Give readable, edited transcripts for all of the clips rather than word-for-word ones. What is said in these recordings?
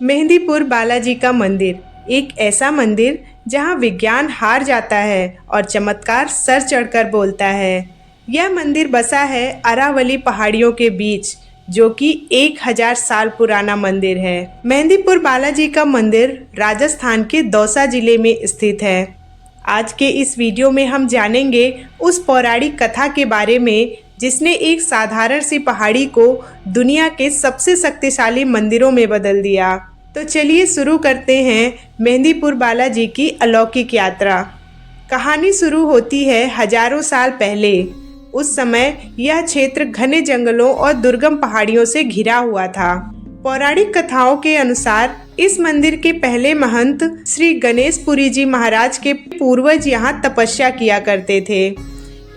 मेहंदीपुर बालाजी का मंदिर एक ऐसा मंदिर जहां विज्ञान हार जाता है और चमत्कार सर चढ़कर बोलता है। यह मंदिर बसा है अरावली पहाड़ियों के बीच, जो कि 1000 साल पुराना मंदिर है। मेहंदीपुर बालाजी का मंदिर राजस्थान के दौसा जिले में स्थित है। आज के इस वीडियो में हम जानेंगे उस पौराणिक कथा के बारे में जिसने एक साधारण सी पहाड़ी को दुनिया के सबसे शक्तिशाली मंदिरों में बदल दिया। तो चलिए शुरू करते हैं मेहंदीपुर बालाजी की अलौकिक यात्रा। कहानी शुरू होती है हजारों साल पहले। उस समय यह क्षेत्र घने जंगलों और दुर्गम पहाड़ियों से घिरा हुआ था। पौराणिक कथाओं के अनुसार इस मंदिर के पहले महंत श्री गणेशपुरी जी महाराज के पूर्वज यहाँ तपस्या किया करते थे।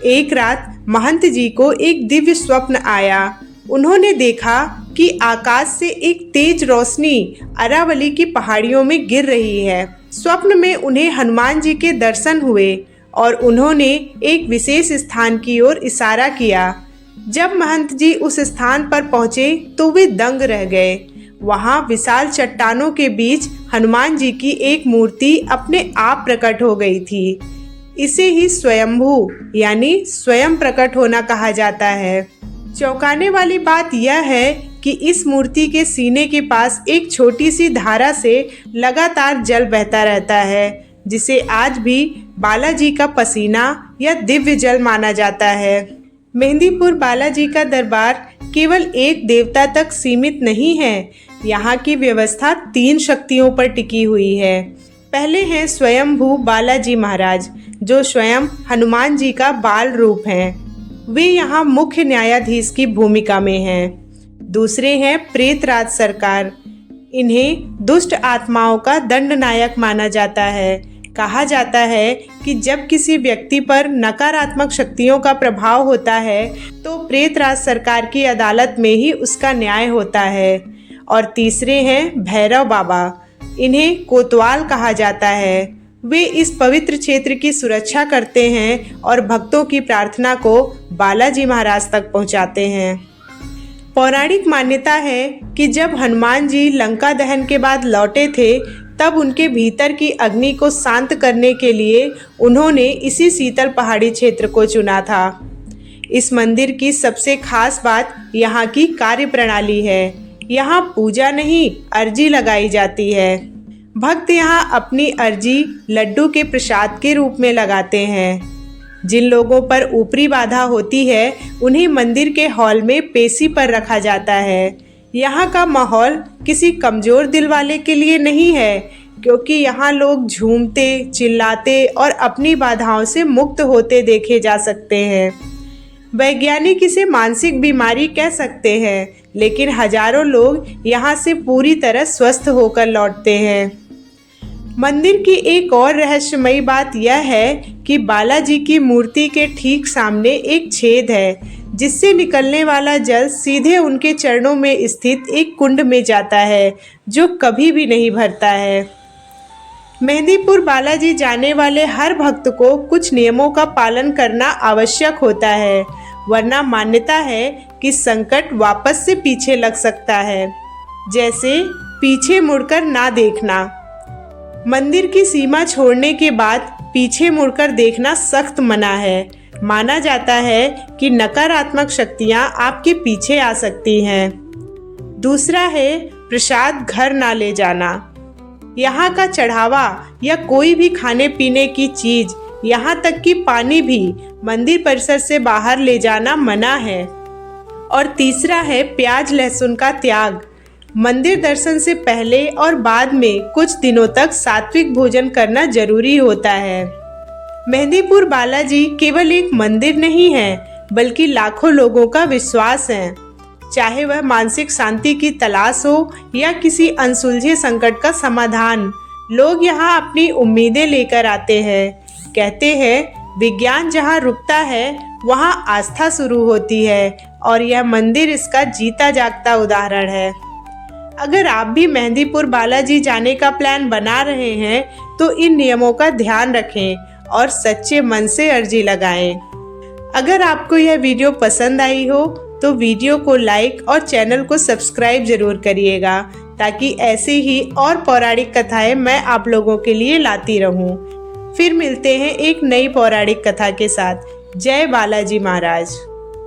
एक रात महंत जी को एक दिव्य स्वप्न आया। उन्होंने देखा कि आकाश से एक तेज रोशनी अरावली की पहाड़ियों में गिर रही है। स्वप्न में उन्हें हनुमान जी के दर्शन हुए और उन्होंने एक विशेष स्थान की ओर इशारा किया। जब महंत जी उस स्थान पर पहुंचे तो वे दंग रह गए। वहां विशाल चट्टानों के बीच हनुमान जी की एक मूर्ति अपने आप प्रकट हो गई थी। इसे ही स्वयंभू यानी स्वयं प्रकट होना कहा जाता है। चौंकाने वाली बात यह है कि इस मूर्ति के सीने के पास एक छोटी सी धारा से लगातार जल बहता रहता है, जिसे आज भी बालाजी का पसीना या दिव्य जल माना जाता है। मेहंदीपुर बालाजी का दरबार केवल एक देवता तक सीमित नहीं है। यहाँ की व्यवस्था 3 शक्तियों पर टिकी हुई है। पहले हैं स्वयंभू बालाजी महाराज, जो स्वयं हनुमान जी का बाल रूप हैं। वे यहाँ मुख्य न्यायाधीश की भूमिका में हैं। दूसरे हैं प्रेतराज सरकार। इन्हें दुष्ट आत्माओं का दंडनायक माना जाता है। कहा जाता है कि जब किसी व्यक्ति पर नकारात्मक शक्तियों का प्रभाव होता है तो प्रेतराज सरकार की अदालत में ही उसका न्याय होता है। और तीसरे हैं भैरव बाबा। इन्हें कोतवाल कहा जाता है। वे इस पवित्र क्षेत्र की सुरक्षा करते हैं और भक्तों की प्रार्थना को बालाजी महाराज तक पहुंचाते हैं। पौराणिक मान्यता है कि जब हनुमान जी लंका दहन के बाद लौटे थे, तब उनके भीतर की अग्नि को शांत करने के लिए उन्होंने इसी शीतल पहाड़ी क्षेत्र को चुना था। इस मंदिर की सबसे खास बात यहाँ की कार्य प्रणाली है। यहाँ पूजा नहीं, अर्जी लगाई जाती है। भक्त यहाँ अपनी अर्जी लड्डू के प्रसाद के रूप में लगाते हैं। जिन लोगों पर ऊपरी बाधा होती है उन्हें मंदिर के हॉल में पेशी पर रखा जाता है। यहाँ का माहौल किसी कमज़ोर दिल वाले के लिए नहीं है, क्योंकि यहाँ लोग झूमते, चिल्लाते और अपनी बाधाओं से मुक्त होते देखे जा सकते हैं। वैज्ञानिक इसे मानसिक बीमारी कह सकते हैं, लेकिन हजारों लोग यहाँ से पूरी तरह स्वस्थ होकर लौटते हैं। मंदिर की एक और रहस्यमयी बात यह है कि बालाजी की मूर्ति के ठीक सामने एक छेद है, जिससे निकलने वाला जल सीधे उनके चरणों में स्थित एक कुंड में जाता है, जो कभी भी नहीं भरता है। मेहंदीपुर बालाजी जाने वाले हर भक्त को कुछ नियमों का पालन करना आवश्यक होता है, वरना मान्यता है कि संकट वापस से पीछे लग सकता है। जैसे पीछे मुड़कर ना देखना। मंदिर की सीमा छोड़ने के बाद पीछे मुड़कर देखना सख्त मना है। माना जाता है कि नकारात्मक शक्तियां आपके पीछे आ सकती हैं। दूसरा है प्रसाद घर ना ले जाना। यहाँ का चढ़ावा या कोई भी खाने पीने की चीज, यहाँ तक कि पानी भी मंदिर परिसर से बाहर ले जाना मना है। और तीसरा है प्याज लहसुन का त्याग। मंदिर दर्शन से पहले और बाद में कुछ दिनों तक सात्विक भोजन करना जरूरी होता है। मेहंदीपुर बालाजी केवल एक मंदिर नहीं है, बल्कि लाखों लोगों का विश्वास है। चाहे वह मानसिक शांति की तलाश हो या किसी अनसुलझे संकट का समाधान, लोग यहाँ अपनी उम्मीदें लेकर आते हैं। कहते हैं विज्ञान जहाँ रुकता है वहाँ आस्था शुरू होती है, और यह मंदिर इसका जीता जागता उदाहरण है। अगर आप भी मेहंदीपुर बालाजी जाने का प्लान बना रहे हैं तो इन नियमों का ध्यान रखें और सच्चे मन से अर्जी लगाएं। अगर आपको यह वीडियो पसंद आई हो तो वीडियो को लाइक और चैनल को सब्सक्राइब जरूर करिएगा, ताकि ऐसे ही और पौराणिक कथाएं मैं आप लोगों के लिए लाती रहूं। फिर मिलते हैं एक नई पौराणिक कथा के साथ। जय बालाजी महाराज।